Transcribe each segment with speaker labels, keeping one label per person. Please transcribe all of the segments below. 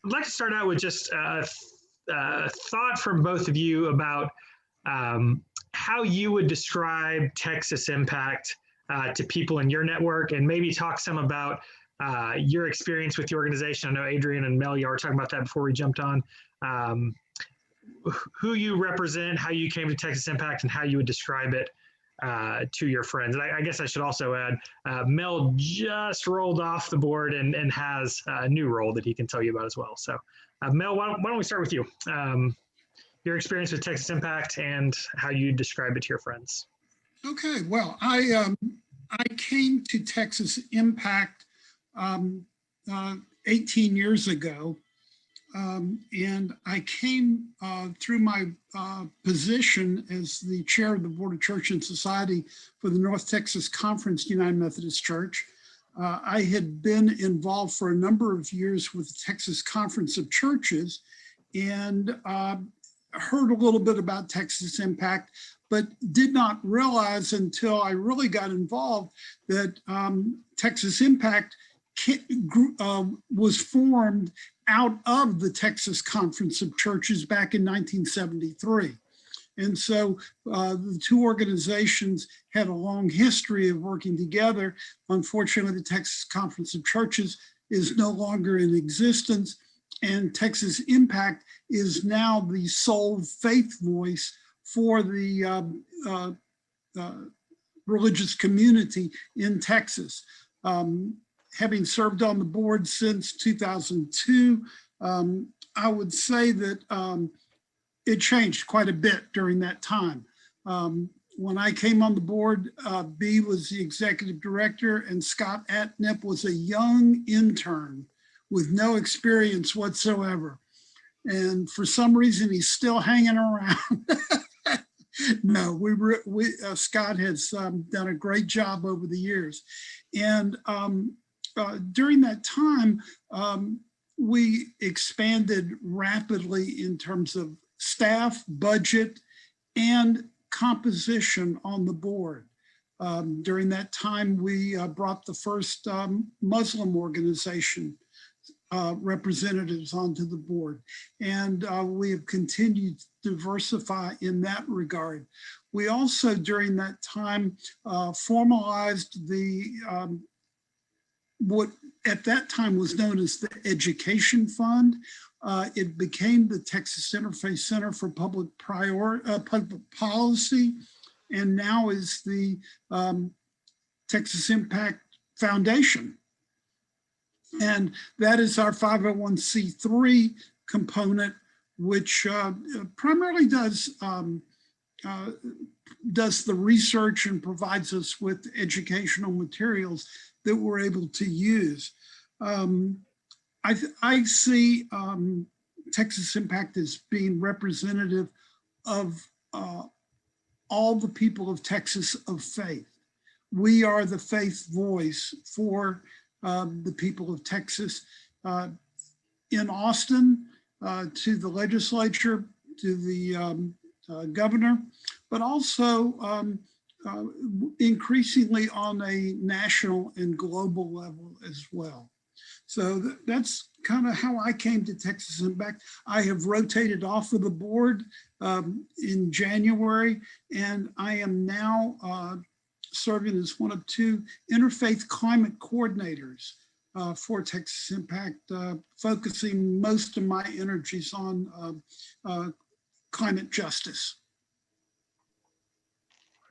Speaker 1: I'd like to start out with just a thought from both of you about how you would describe Texas Impact to people in your network, and maybe talk some about your experience with the organization. I know Adrian and Mel, you were talking about that before we jumped on. Who you represent, how you came to Texas Impact, and how you would describe it to your friends. And I guess I should also add, Mel just rolled off the board and has a new role that he can tell you about as well. So Mel, why don't we start with you? Your experience with Texas Impact and how you describe it to your friends.
Speaker 2: Okay, well, I came to Texas Impact 18 years ago, and I came through my position as the chair of the Board of Church and Society for the North Texas Conference United Methodist Church. I had been involved for a number of years with the Texas Conference of Churches, and heard a little bit about Texas Impact, but did not realize until I really got involved that Texas Impact was formed out of the Texas Conference of Churches back in 1973. And so the two organizations had a long history of working together. Unfortunately, the Texas Conference of Churches is no longer in existence, and Texas Impact is now the sole faith voice for the religious community in Texas. Having served on the board since 2002, I would say that it changed quite a bit during that time. When I came on the board, Bea was the executive director and Scott Atnip was a young intern with no experience whatsoever. And for some reason, he's still hanging around. No, Scott has done a great job over the years. And during that time, we expanded rapidly in terms of staff, budget, and composition on the board. During that time, we brought the first Muslim organization representatives onto the board. And we have continued to diversify in that regard. We also, during that time, formalized the what at that time was known as the Education Fund. It became the Texas Interfaith Center for Public Policy, and now is the Texas Impact Foundation. And that is our 501c3 component, which primarily does the research and provides us with educational materials that we're able to use. I see Texas Impact as being representative of all the people of Texas of faith. We are the faith voice for the people of Texas, in Austin, to the legislature, to the governor, but also increasingly on a national and global level as well. So that's kind of how I came to Texas Impact. I have rotated off of the board in January, and I am now serving as one of two interfaith climate coordinators for Texas Impact, focusing most of my energies on climate justice.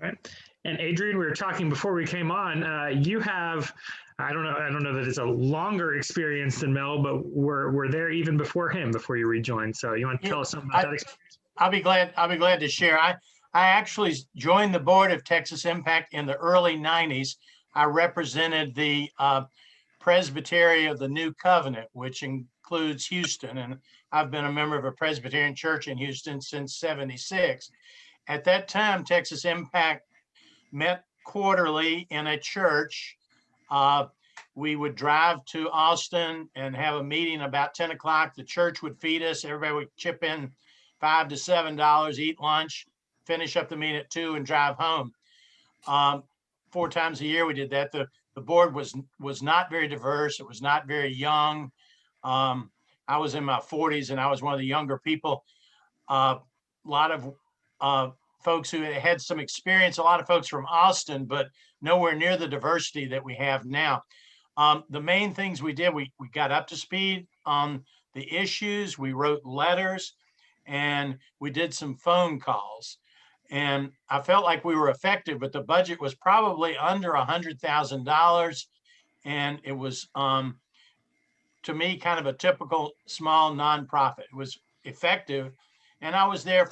Speaker 1: Right. And Adrian, we were talking before we came on, you have, I don't know that it's a longer experience than Mel, but we're there even before him, before you rejoined. So you want to tell us something about that experience?
Speaker 3: I'll be glad to share. I actually joined the board of Texas Impact in the early 90s. I represented the Presbytery of the New Covenant, which includes Houston. And I've been a member of a Presbyterian church in Houston since '76. At that time, Texas Impact met quarterly in a church. We would drive to Austin and have a meeting about 10 o'clock. The church would feed us. Everybody would chip in $5 to $7, eat lunch, finish up the meeting at 2 and drive home. 4 times a year we did that. The board was not very diverse. It was not very young. I was in my 40s and I was one of the younger people. A lot of folks who had some experience, a lot of folks from Austin, but nowhere near the diversity that we have now. The main things we did, we got up to speed on the issues, we wrote letters, and we did some phone calls. And I felt like we were effective, but the budget was probably under $100,000. And it was, to me, kind of a typical small nonprofit. It was effective. And I was there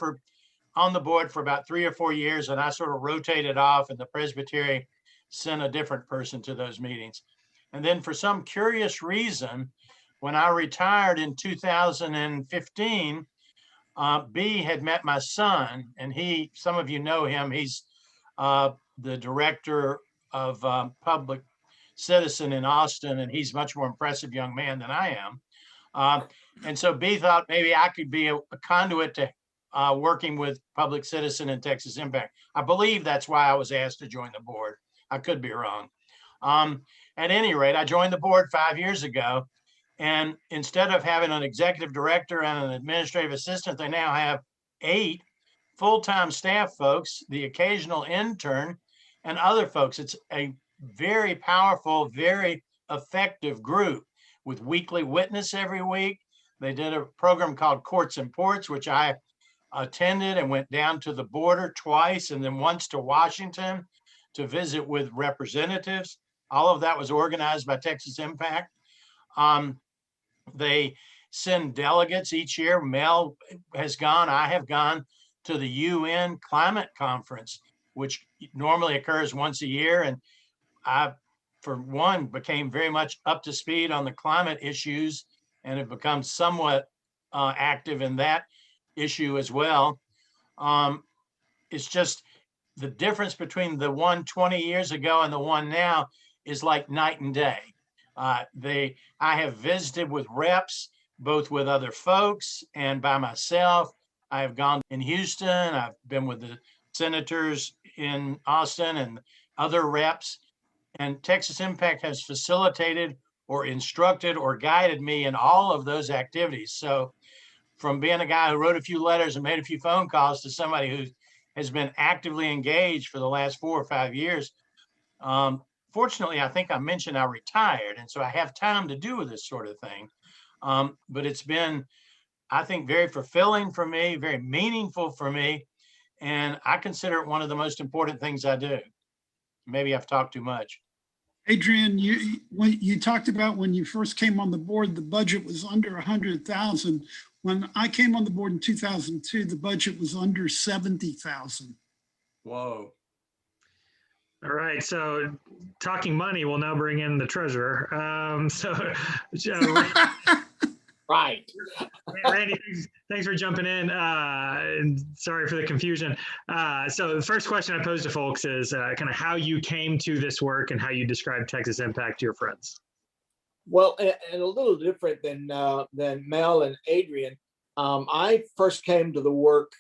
Speaker 3: on the board for about 3 or 4 years, and I sort of rotated off, and the Presbytery sent a different person to those meetings. And then for some curious reason, when I retired in 2015, B had met my son, and some of you know him, he's the director of public citizen in Austin, and he's a much more impressive young man than I am. And so B thought maybe I could be a conduit to working with public citizen and Texas Impact. I believe that's why I was asked to join the board. I could be wrong. At any rate, I joined the board 5 years ago. And instead of having an executive director and an administrative assistant, they now have 8 full-time staff folks, the occasional intern, and other folks. It's a very powerful, very effective group with weekly witness every week. They did a program called Courts and Ports, which I attended and went down to the border twice and then once to Washington to visit with representatives. All of that was organized by Texas Impact. They send delegates each year. Mel has gone, I have gone to the UN Climate Conference, which normally occurs once a year. And I, for one, became very much up to speed on the climate issues and have become somewhat active in that issue as well. It's just the difference between the one 20 years ago and the one now is like night and day. I have visited with reps, both with other folks and by myself. I have gone in Houston. I've been with the senators in Austin and other reps. And Texas Impact has facilitated or instructed or guided me in all of those activities. So from being a guy who wrote a few letters and made a few phone calls to somebody who has been actively engaged for the last 4 or 5 years, fortunately, I think I mentioned I retired, and so I have time to do this sort of thing. But it's been, I think, very fulfilling for me, very meaningful for me, and I consider it one of the most important things I do. Maybe I've talked too much.
Speaker 2: Adrian, you talked about when you first came on the board, the budget was under 100,000. When I came on the board in 2002, the budget was under 70,000.
Speaker 3: Whoa.
Speaker 1: All right, so talking money, we'll now bring in the treasurer.
Speaker 4: Right.
Speaker 1: Randy, thanks for jumping in. And sorry for the confusion. So the first question I pose to folks is kind of how you came to this work and how you describe Texas Impact to your friends.
Speaker 4: Well, and a little different than Mel and Adrian. I first came to the work.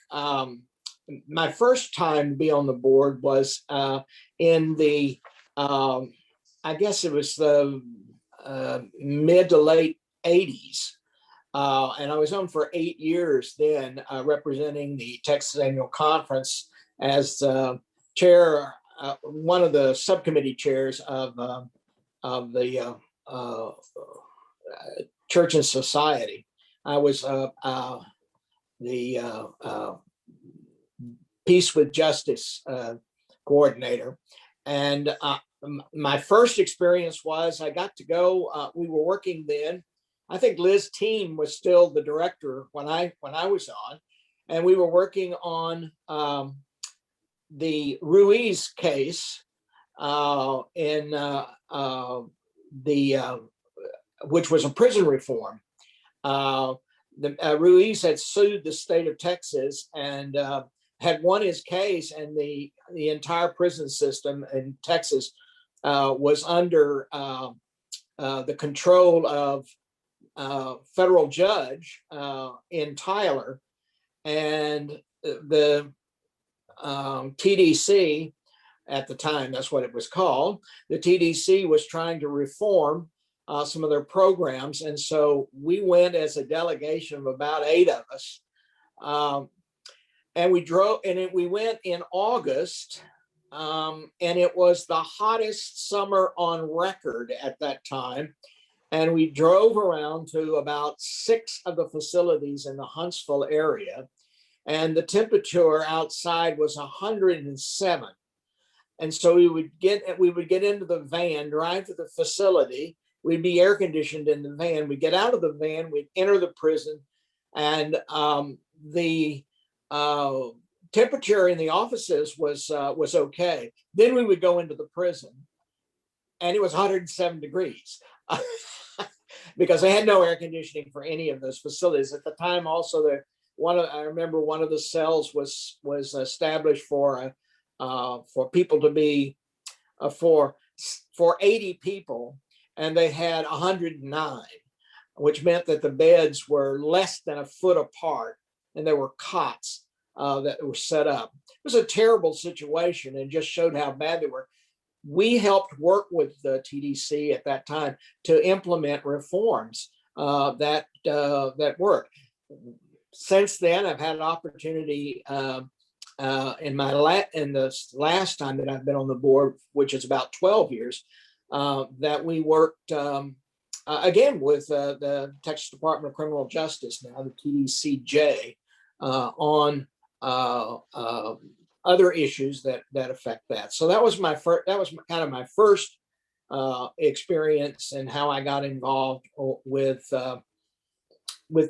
Speaker 4: My first time to be on the board was in the, I guess it was the mid to late 80s. And I was on for 8 years then, representing the Texas Annual Conference as chair, one of the subcommittee chairs of the Church and Society. I was the Peace with Justice coordinator. And my first experience was I got to go, we were working then, I think Liz Team was still the director when I was on, and we were working on the Ruiz case in which was a prison reform. Ruiz had sued the state of Texas and had won his case, and the entire prison system in Texas was under the control of federal judge in Tyler, and the TDC at the time, that's what it was called. The TDC was trying to reform some of their programs. And so we went as a delegation of about 8 of us. And we drove, and we went in August, and it was the hottest summer on record at that time. And we drove around to about 6 of the facilities in the Huntsville area. And the temperature outside was 107. And so we would get into the van, drive to the facility. We'd be air conditioned in the van. We'd get out of the van, we'd enter the prison, and the temperature in the offices was okay. Then we would go into the prison, and it was 107 degrees because they had no air conditioning for any of those facilities at the time. Also, I remember one of the cells was established for people to be for 80 people, and they had 109, which meant that the beds were less than a foot apart, and there were cots that were set up. It was a terrible situation, and just showed how bad they were. We helped work with the TDC at that time to implement reforms that worked. Since then, I've had an opportunity in the last time that I've been on the board, which is about 12 years, that we worked again with the Texas Department of Criminal Justice, now the TDCJ, on other issues that affect that. So that was my first. That was kind of my first experience and how I got involved with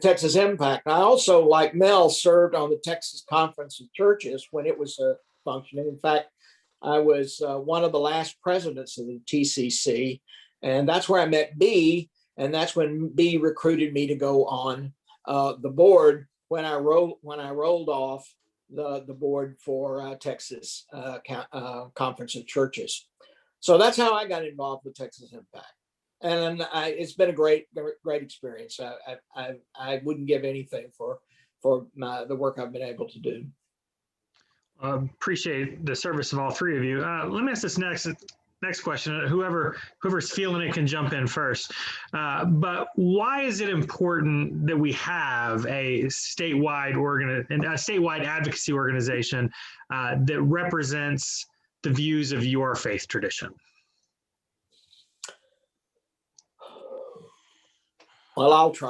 Speaker 4: Texas Impact. I also, like Mel, served on the Texas Conference of Churches when it was functioning. In fact, I was one of the last presidents of the TCC, and that's where I met B. And that's when B recruited me to go on the board when I rolled off the board for Texas Conference of Churches. So that's how I got involved with Texas Impact. And it's been a great experience. I wouldn't give anything for the work I've been able to do.
Speaker 1: Appreciate the service of all 3 of you. Let me ask this next question. Whoever's feeling it can jump in first. But why is it important that we have a statewide advocacy organization that represents the views of your faith tradition?
Speaker 4: Well, I'll try.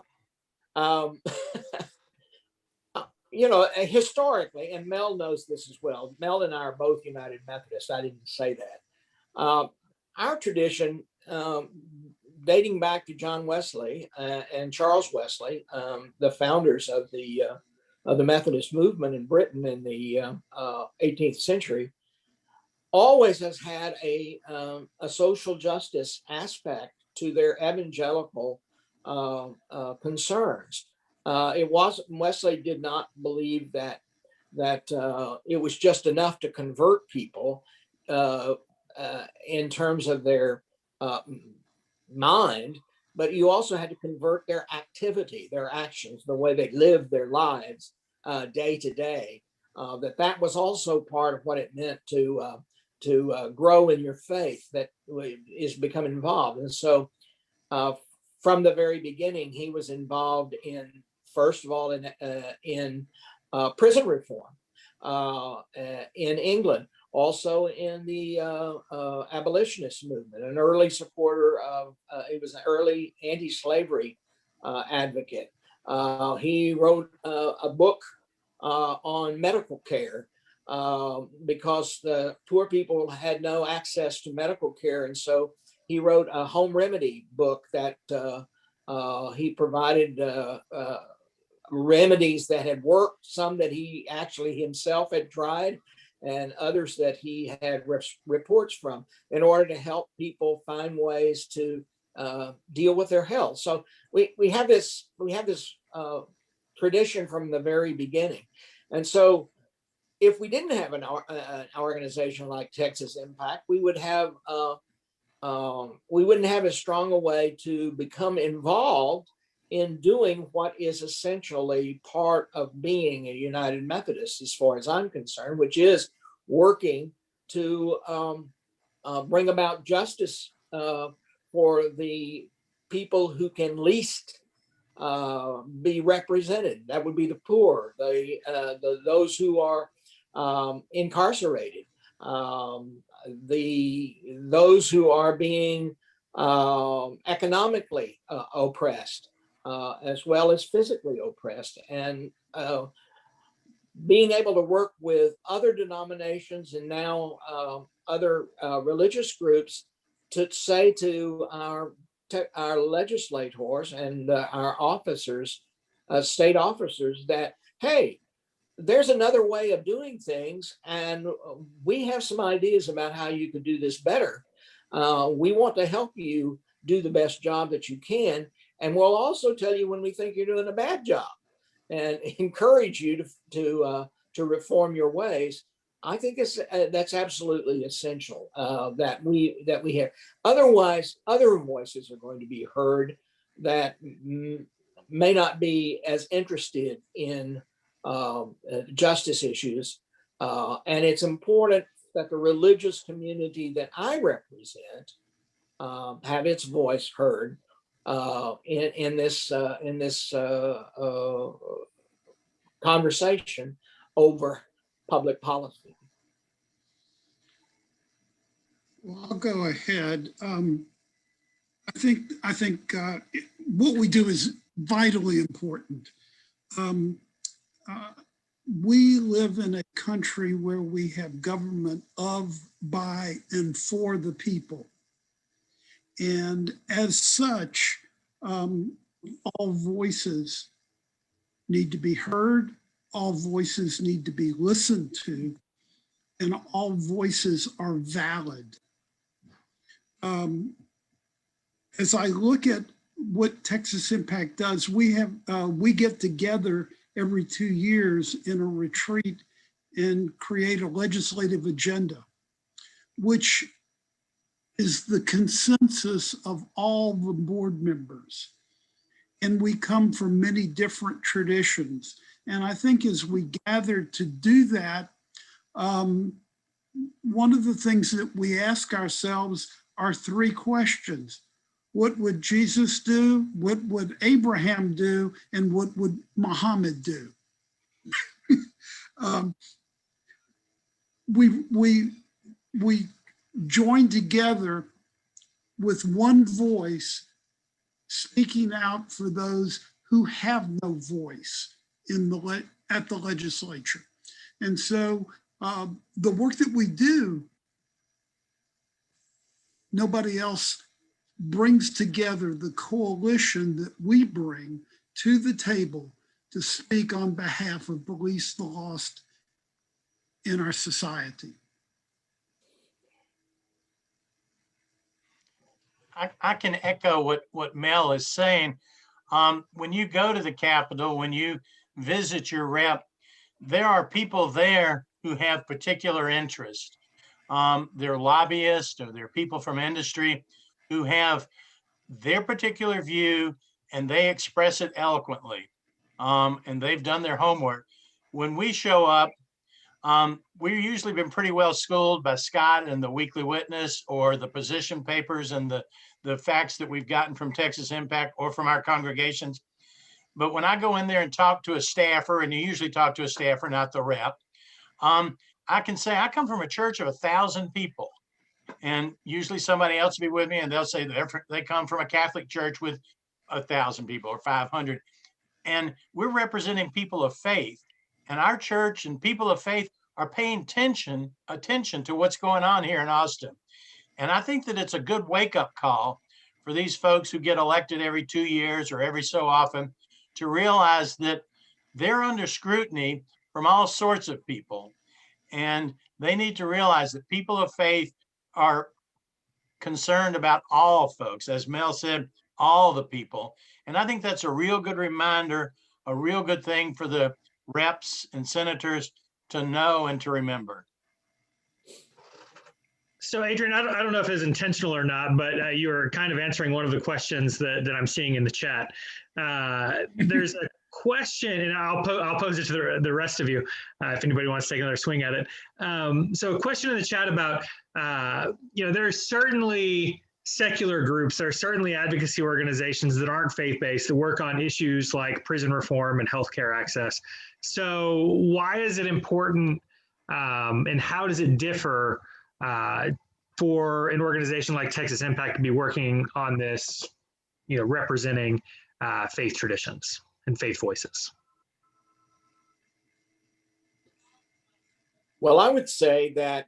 Speaker 4: Historically, and Mel knows this as well. Mel and I are both United Methodists. I didn't say that. Our tradition, dating back to John Wesley and Charles Wesley, the founders of the Methodist movement in Britain in the 18th century, always has had a social justice aspect to their evangelical concerns. Wesley did not believe that it was just enough to convert people in terms of their mind, but you also had to convert their activity, their actions, the way they lived their lives day to day. That was also part of what it meant to grow in your faith, that is become involved. And so from the very beginning, he was involved in, first of all, in prison reform in England, also in the abolitionist movement, an early supporter of, he was an early anti-slavery advocate. He wrote a book on medical care because the poor people had no access to medical care. And so he wrote a home remedy book that he provided remedies that had worked, some that he actually himself had tried, and others that he had reports from, in order to help people find ways to deal with their health. So we have this tradition from the very beginning. And so if we didn't have an organization like Texas Impact, we wouldn't have as strong a way to become involved in doing what is essentially part of being a United Methodist, as far as I'm concerned, which is working to bring about justice for the people who can least be represented. That would be the poor, those who are incarcerated, those who are being economically oppressed, as well as physically oppressed, and being able to work with other denominations and now other religious groups to say to our legislators and our officers, state officers, that, hey, there's another way of doing things, and we have some ideas about how you could do this better. We want to help you do the best job that you can, and we'll also tell you when we think you're doing a bad job, and encourage you to reform your ways. I think that's absolutely essential that we have. Otherwise, other voices are going to be heard that may not be as interested in justice issues, and it's important that the religious community that I represent have its voice heard in this conversation over public policy.
Speaker 2: Well, I'll go ahead. I think what we do is vitally important. We live in a country where we have government of, by, and for the people. And as such, all voices need to be heard, all voices need to be listened to, and all voices are valid. As I look at what Texas Impact does, we get together every 2 years in a retreat and create a legislative agenda, which is the consensus of all the board members. And we come from many different traditions. And I think as we gather to do that, one of the things that we ask ourselves are 3 questions. What would Jesus do? What would Abraham do? And what would Muhammad do? We join together with one voice, speaking out for those who have no voice at the legislature. And so the work that we do, nobody else brings together the coalition that we bring to the table to speak on behalf of the least, the lost in our society.
Speaker 3: I can echo what Mel is saying. When you go to the Capitol, when you visit your rep, there are people there who have particular interest. They're lobbyists or they're people from industry who have their particular view and they express it eloquently. And they've done their homework. When we show up, we've usually been pretty well schooled by Scott and the Weekly Witness or the position papers and the facts that we've gotten from Texas Impact or from our congregations. But when I go in there and talk to a staffer, and you usually talk to a staffer, not the rep, I can say I come from a church of 1,000 people. And usually somebody else will be with me and they'll say they come from a Catholic church with 1,000 people or 500. And we're representing people of faith. And our church and people of faith are paying attention to what's going on here in Austin. And I think that it's a good wake-up call for these folks who get elected every 2 years or every so often to realize that they're under scrutiny from all sorts of people. And they need to realize that people of faith are concerned about all folks, as Mel said, all the people. And I think that's a real good reminder, a real good thing for the reps and senators to know and to remember.
Speaker 1: So Adrian, I don't know if it's intentional or not, but you were kind of answering one of the questions that I'm seeing in the chat. There's a question, and I'll pose it to the rest of you if anybody wants to take another swing at it. So a question in the chat about, there's certainly secular groups. There are certainly advocacy organizations that aren't faith-based that work on issues like prison reform and healthcare access. So why is it important, and how does it differ for an organization like Texas Impact to be working on this, representing faith traditions and faith voices?
Speaker 4: Well, I would say that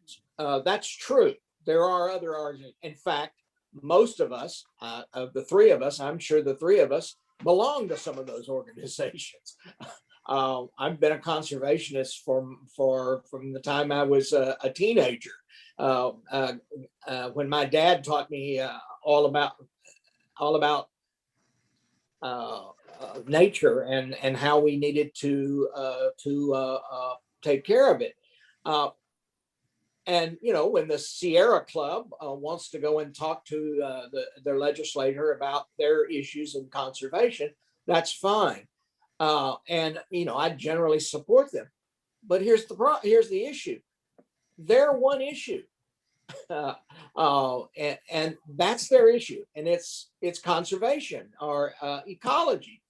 Speaker 4: that's true. There are other arguments. In fact, most of us, of the three of us, I'm sure the three of us belong to some of those organizations. I've been a conservationist from the time I was a teenager. When my dad taught me all about nature and how we needed to take care of it. And when the Sierra Club wants to go and talk to their legislator about their issues in conservation, that's fine. And I generally support them. But here's the issue. They're one issue, and that's their issue, and it's conservation or ecology,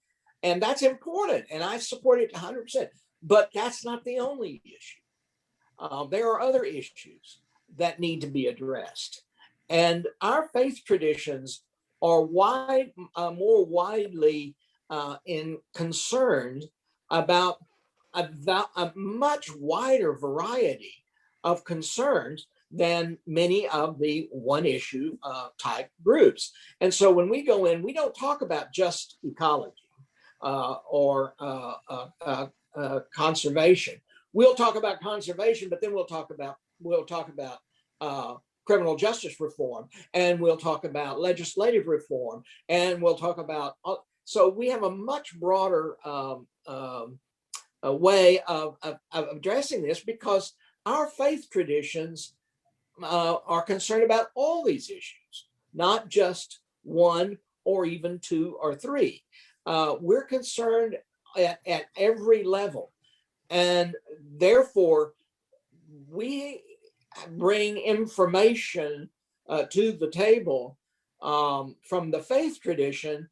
Speaker 4: and that's important, and I support it 100%. But that's not the only issue. There are other issues that need to be addressed. And our faith traditions are more widely concerned about a much wider variety of concerns than many of the one issue type groups. And so when we go in, we don't talk about just ecology or conservation. We'll talk about conservation, but then we'll talk about criminal justice reform, and we'll talk about legislative reform, and we'll talk about. So we have a much broader way of addressing this, because our faith traditions are concerned about all these issues, not just one or even two or three. We're concerned at every level. And therefore, we bring information to the table from the faith tradition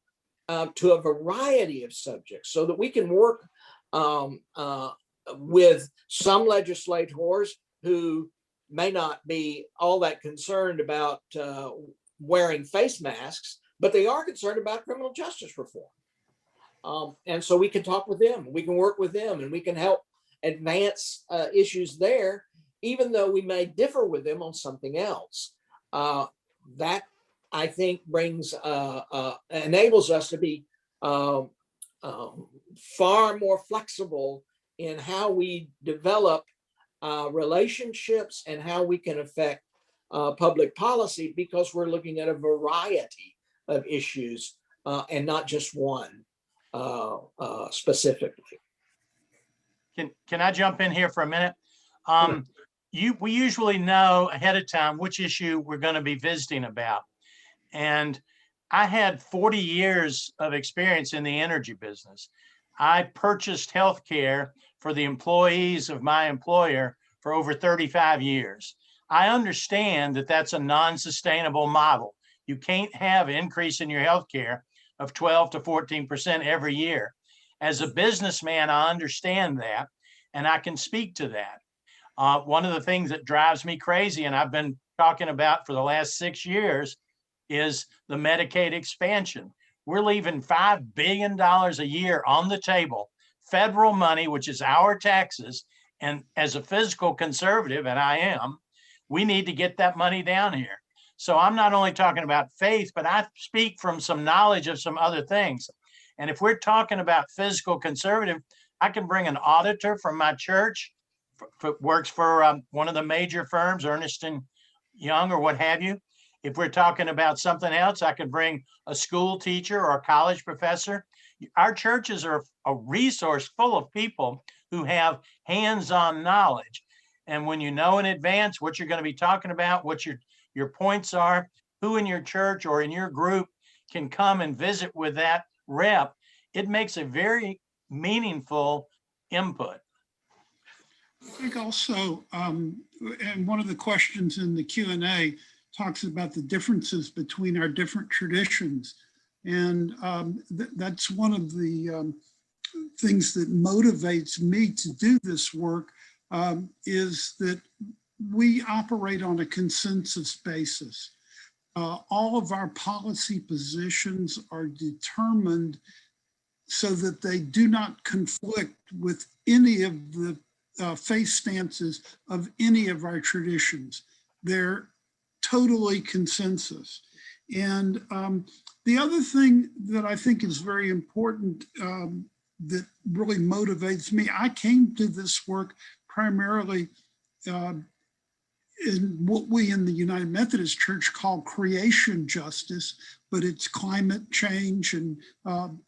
Speaker 4: to a variety of subjects, so that we can work with some legislators who may not be all that concerned about wearing face masks, but they are concerned about criminal justice reform. And so we can talk with them, we can work with them, and we can help advance issues there, even though we may differ with them on something else. That, I think, enables us to be far more flexible in how we develop relationships and how we can affect public policy, because we're looking at a variety of issues and not just one specifically.
Speaker 3: Can I jump in here for a minute? We usually know ahead of time which issue we're going to be visiting about. And I had 40 years of experience in the energy business. I purchased healthcare for the employees of my employer for over 35 years. I understand that that's a non-sustainable model. You can't have an increase in your healthcare of 12 to 14% every year. As a businessman, I understand that, and I can speak to that. One of the things that drives me crazy, and I've been talking about for the last 6 years, is the Medicaid expansion. We're leaving $5 billion a year on the table, federal money, which is our taxes. And as a fiscal conservative, and I am, we need to get that money down here. So I'm not only talking about faith, but I speak from some knowledge of some other things. And if we're talking about fiscal conservative, I can bring an auditor from my church, works for one of the major firms, Ernst & Young or what have you. If we're talking about something else, I could bring a school teacher or a college professor. Our churches are a resource full of people who have hands-on knowledge. And when you know in advance what you're going to be talking about, what your points are, who in your church or in your group can come and visit with that rep, it makes a very meaningful input.
Speaker 2: I think also, and one of the questions in the Q&A talks about the differences between our different traditions. And that's one of the things that motivates me to do this work, is that we operate on a consensus basis. All of our policy positions are determined so that they do not conflict with any of the faith stances of any of our traditions. They're totally consensus. And the other thing that I think is very important that really motivates me, I came to this work primarily in what we in the United Methodist Church call creation justice, but it's climate change and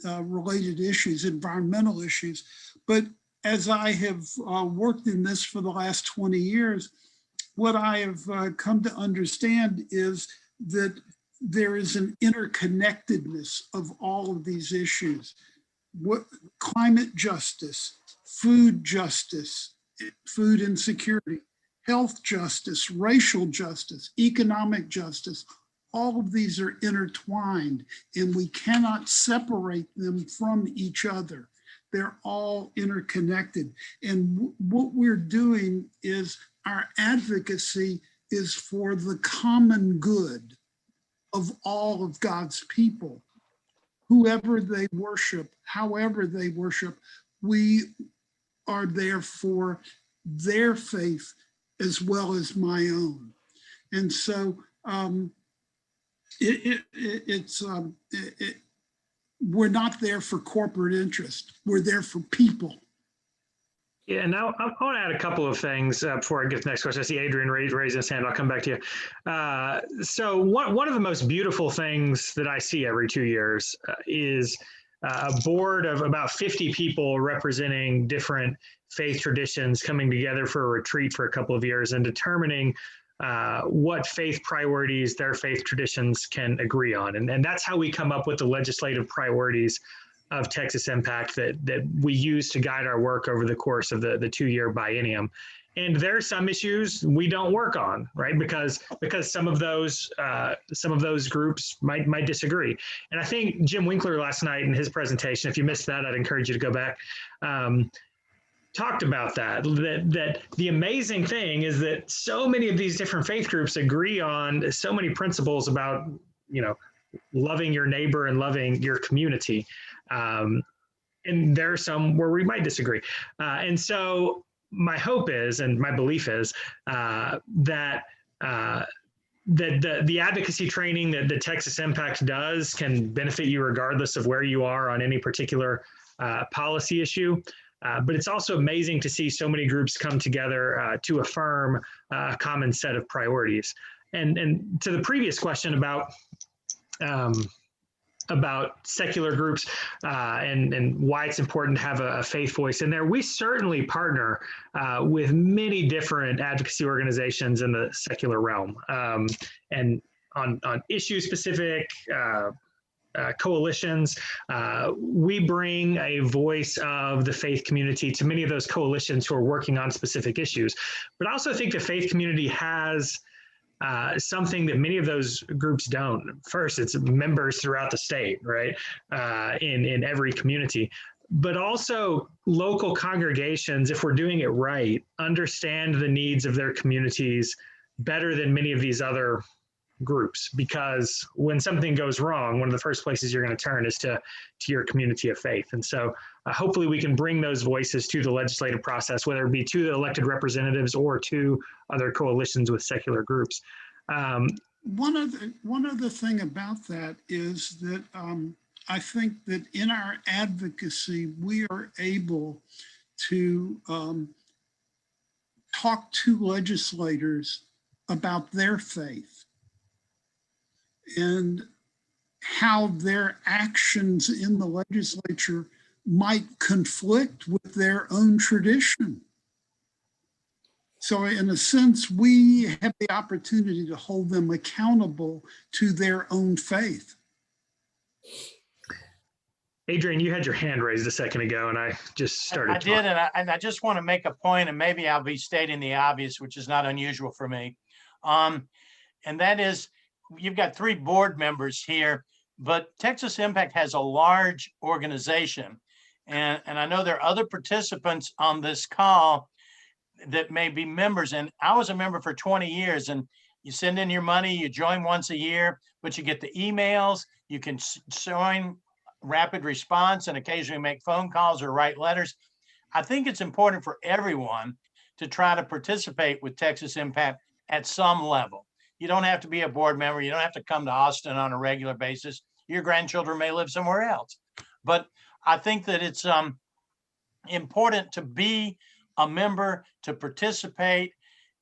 Speaker 2: related issues, environmental issues. But as I have worked in this for the last 20 years, what I have come to understand is that there is an interconnectedness of all of these issues. Climate justice, food insecurity, health justice, racial justice, economic justice, all of these are intertwined and we cannot separate them from each other. They're all interconnected. And what we're doing is our advocacy is for the common good of all of God's people. Whoever they worship, however they worship, we are there for their faith as well as my own. And so we're not there for corporate interest. We're there for people.
Speaker 1: Yeah, now I want to add a couple of things before I get to the next question. I see Adrian raising his hand. I'll come back to you. So one of the most beautiful things that I see every 2 years is a board of about 50 people representing different faith traditions coming together for a retreat for a couple of years and determining what faith priorities their faith traditions can agree on. And that's how we come up with the legislative priorities of Texas Impact that we use to guide our work over the course of the 2-year biennium. And there are some issues we don't work on, right? Because some of those groups might disagree. And I think Jim Winkler last night in his presentation, if you missed that, I'd encourage you to go back, talked about that the amazing thing is that so many of these different faith groups agree on so many principles about, loving your neighbor and loving your community. And there are some where we might disagree. And so my hope is, and my belief is, that the advocacy training that the Texas Impact does can benefit you regardless of where you are on any particular policy issue. But it's also amazing to see so many groups come together to affirm a common set of priorities. And to the previous question about secular groups and why it's important to have a faith voice in there, we certainly partner with many different advocacy organizations in the secular realm, and on issue-specific coalitions. We bring a voice of the faith community to many of those coalitions who are working on specific issues. But I also think the faith community has something that many of those groups don't. First, it's members throughout the state, right? In every community. But also local congregations, if we're doing it right, understand the needs of their communities better than many of these other groups, because when something goes wrong, one of the first places you're going to turn is to your community of faith. And so hopefully we can bring those voices to the legislative process, whether it be to the elected representatives or to other coalitions with secular groups.
Speaker 2: One other thing about that is that I think that in our advocacy, we are able to talk to legislators about their faith and how their actions in the legislature might conflict with their own tradition. So in a sense, we have the opportunity to hold them accountable to their own faith.
Speaker 3: Adrian, you had your hand raised a second ago and I just started talking. I did, and I just want to make a point, and maybe I'll be stating the obvious, which is not unusual for me. and that is, you've got 3 board members here, but Texas Impact has a large organization. And I know there are other participants on this call that may be members. And I was a member for 20 years, and you send in your money, you join once a year, but you get the emails, you can join rapid response and occasionally make phone calls or write letters. I think it's important for everyone to try to participate with Texas Impact at some level. You don't have to be a board member. You don't have to come to Austin on a regular basis. Your grandchildren may live somewhere else. But I think that it's important to be a member, to participate,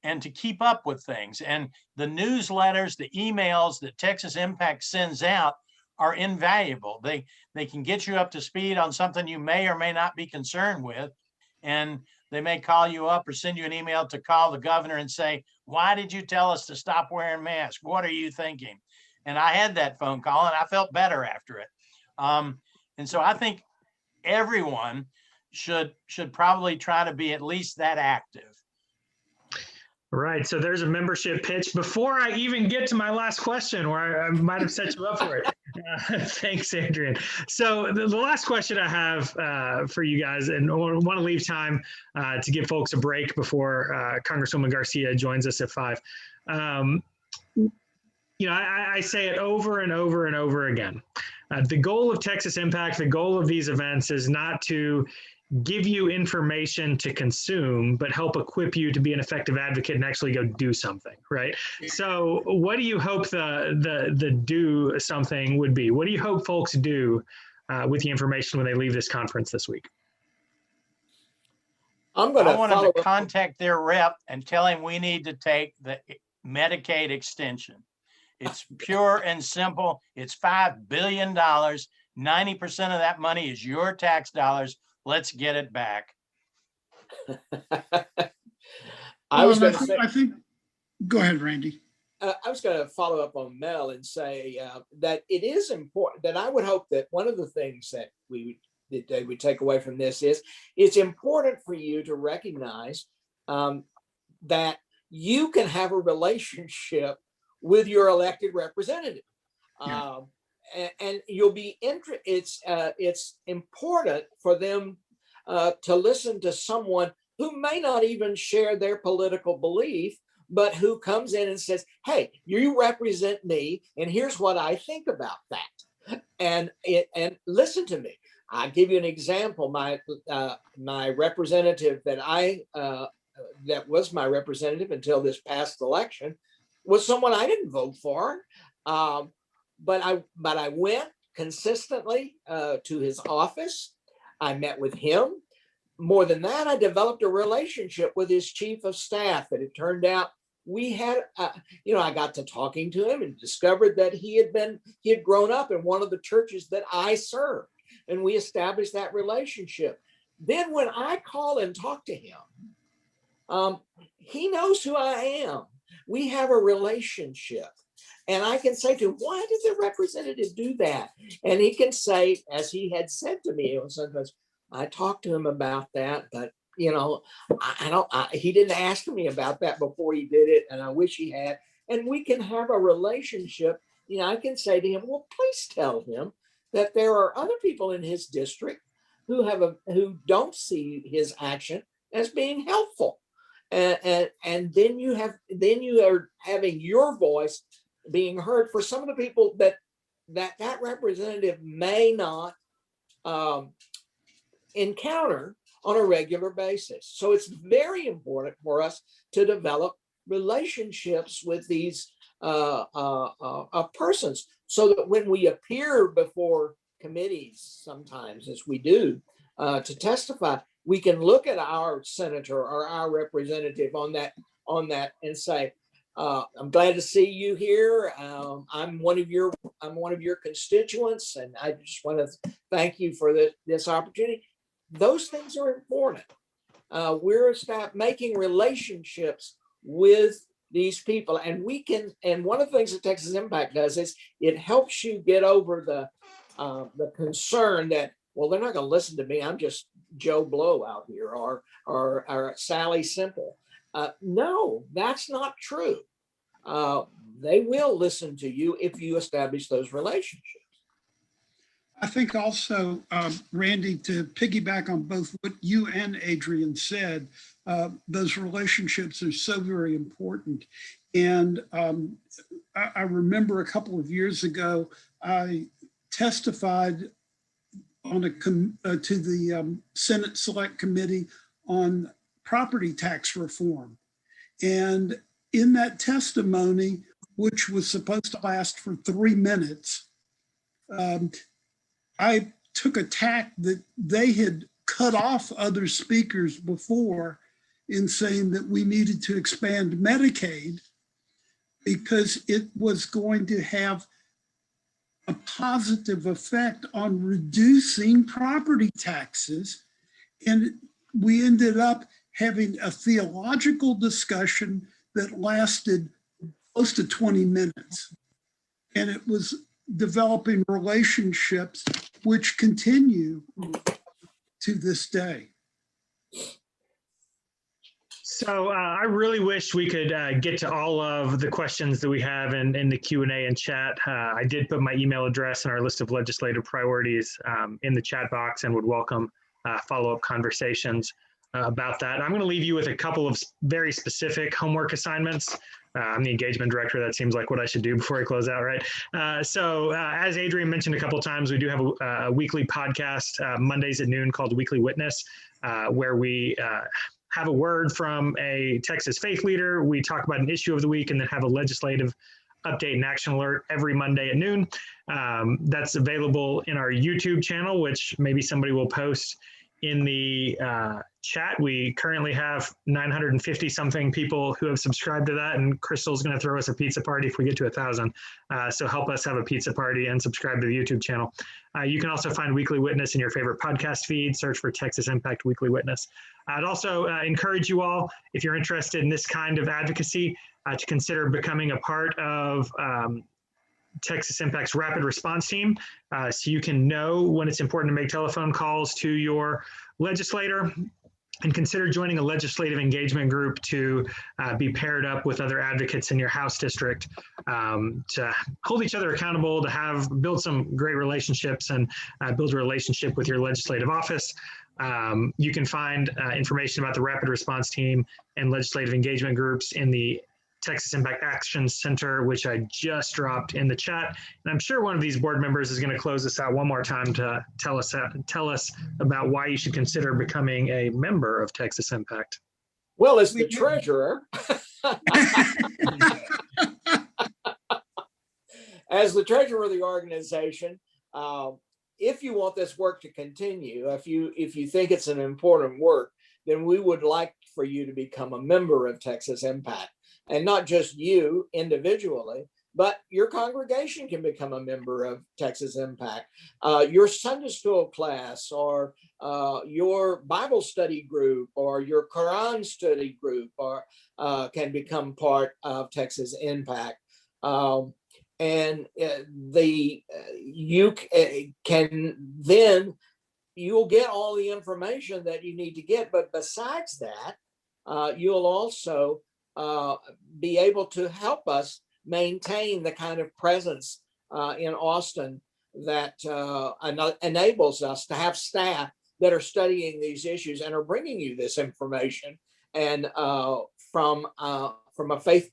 Speaker 3: and to keep up with things. And the newsletters, the emails that Texas Impact sends out are invaluable. They can get you up to speed on something you may or may not be concerned with. And they may call you up or send you an email to call the governor and say, why did you tell us to stop wearing masks? What are you thinking? And I had that phone call and I felt better after it. And so I think everyone should probably try to be at least that active.
Speaker 1: Right. So there's a membership pitch before I even get to my last question, where I might have set you up for it. Thanks, Adrian. So the last question I have for you guys, and I want to leave time to give folks a break before Congresswoman Garcia joins us at 5. I say it over and over and over again. The goal of Texas Impact, the goal of these events is not to give you information to consume, but help equip you to be an effective advocate and actually go do something, right? So what do you hope the do something would be? What do you hope folks do with the information when they leave this conference this week?
Speaker 3: I want them to contact their rep and tell him we need to take the Medicaid extension. It's pure and simple. It's $5 billion. 90% of that money is your tax dollars. Let's get it back.
Speaker 2: I think, go ahead, Randy.
Speaker 4: I was going to follow up on Mel and say that it is important, that I would hope that one of the things that they would take away from this is it's important for you to recognize that you can have a relationship with your elected representative. Yeah. And you'll be it's important for them to listen to someone who may not even share their political belief, but who comes in and says, hey, you represent me, and here's what I think about that. And listen to me. I'll give you an example. My representative that was my representative until this past election was someone I didn't vote for. But I went consistently to his office. I met with him. More than that, I developed a relationship with his chief of staff. And it turned out we had, I got to talking to him and discovered that he had grown up in one of the churches that I served. And we established that relationship. Then when I call and talk to him, he knows who I am. We have a relationship. And I can say to him, why did the representative do that? And he can say, as he had said to me, sometimes I talked to him about that, but he didn't ask me about that before he did it. And I wish he had. And we can have a relationship. I can say to him, well, please tell him that there are other people in his district who don't see his action as being helpful. And then you are having your voice being heard for some of the people that representative may not encounter on a regular basis. So it's very important for us to develop relationships with these persons, so that when we appear before committees, sometimes as we do, to testify, we can look at our senator or our representative on that and say, I'm glad to see you here. I'm one of your constituents, and I just want to thank you for this opportunity. Those things are important. We're making relationships with these people, and one of the things that Texas Impact does is it helps you get over the concern that, well, they're not going to listen to me. I'm just Joe Blow out here, or Sally Simple. No, that's not true. they will listen to you if you establish those relationships.
Speaker 2: I think also, Randy, to piggyback on both what you and Adrian said, those relationships are so very important. And I remember a couple of years ago, I testified on to the Senate Select Committee on property tax reform. And in that testimony, which was supposed to last for 3 minutes, I took a tack that they had cut off other speakers before in saying that we needed to expand Medicaid because it was going to have a positive effect on reducing property taxes. And we ended up having a theological discussion that lasted close to 20 minutes. And it was developing relationships which continue to this day.
Speaker 1: So I really wish we could get to all of the questions that we have in the Q&A and chat. I did put my email address and our list of legislative priorities in the chat box and would welcome follow-up conversations about that. I'm going to leave you with a couple of very specific homework assignments. I'm the engagement director. That seems like what I should do before I close out, right? So as Adrian mentioned a couple of times, we do have a weekly podcast Mondays at noon called Weekly Witness, where we have a word from a Texas faith leader. We talk about an issue of the week and then have a legislative update and action alert every Monday at noon. That's available in our YouTube channel, which maybe somebody will post in the chat. We currently have 950 something people who have subscribed to that, and Crystal's going to throw us a pizza party if we get to 1,000. So help us have a pizza party and subscribe to the YouTube channel. You can also find Weekly Witness in your favorite podcast feed. Search for Texas Impact Weekly Witness. I'd also encourage you all, if you're interested in this kind of advocacy, to consider becoming a part of Texas Impact's rapid response team, so you can know when it's important to make telephone calls to your legislator, and consider joining a legislative engagement group to be paired up with other advocates in your House district to hold each other accountable, to build some great relationships and build a relationship with your legislative office. You can find information about the rapid response team and legislative engagement groups in the Texas Impact Action Center, which I just dropped in the chat. And I'm sure one of these board members is going to close us out one more time to tell us about why you should consider becoming a member of Texas Impact.
Speaker 4: Well, as the treasurer, as the treasurer of the organization, if you want this work to continue, if you think it's an important work, then we would like for you to become a member of Texas Impact. And not just you individually, but your congregation can become a member of Texas Impact. Your Sunday school class, or your Bible study group, or your Quran study group, or can become part of Texas Impact. And you can then, you'll get all the information that you need to get. But besides that, you'll also be able to help us maintain the kind of presence in Austin that enables us to have staff that are studying these issues and are bringing you this information, and from a faith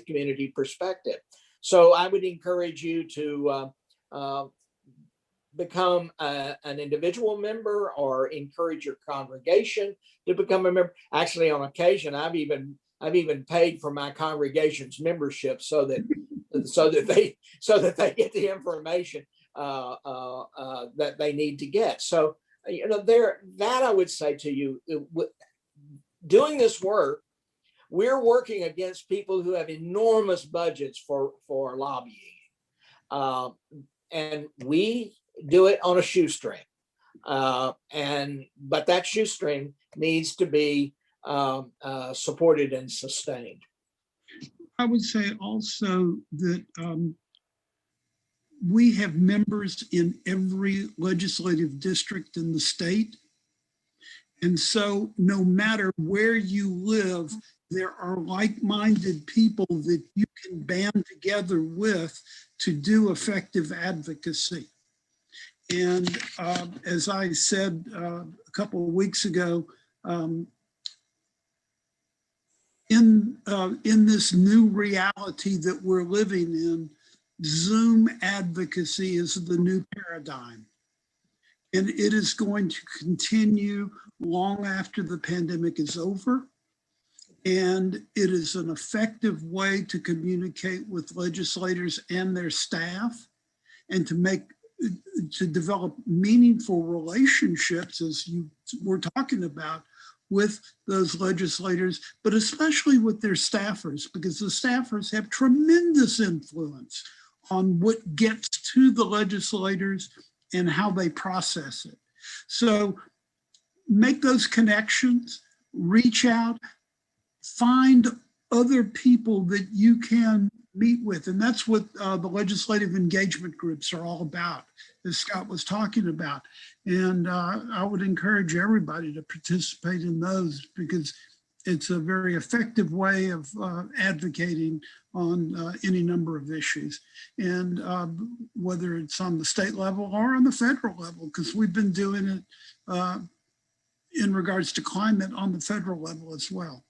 Speaker 4: community perspective. So I would encourage you to become an individual member, or encourage your congregation to become a member. Actually, on occasion, I've even paid for my congregation's membership so that they get the information that they need to get. So, that I would say to you, doing this work, we're working against people who have enormous budgets for lobbying, and we do it on a shoestring. But that shoestring needs to be supported and sustained.
Speaker 2: I would say also that we have members in every legislative district in the state. And so no matter where you live, there are like-minded people that you can band together with to do effective advocacy. And as I said a couple of weeks ago, in this new reality that we're living in, Zoom advocacy is the new paradigm. And it is going to continue long after the pandemic is over. And it is an effective way to communicate with legislators and their staff, and to develop meaningful relationships, as you were talking about, with those legislators, but especially with their staffers, because the staffers have tremendous influence on what gets to the legislators and how they process it. So make those connections, reach out, find other people that you can meet with. And that's what the legislative engagement groups are all about, as Scott was talking about. And I would encourage everybody to participate in those, because it's a very effective way of advocating on any number of issues. And whether it's on the state level or on the federal level, because we've been doing it in regards to climate on the federal level as well.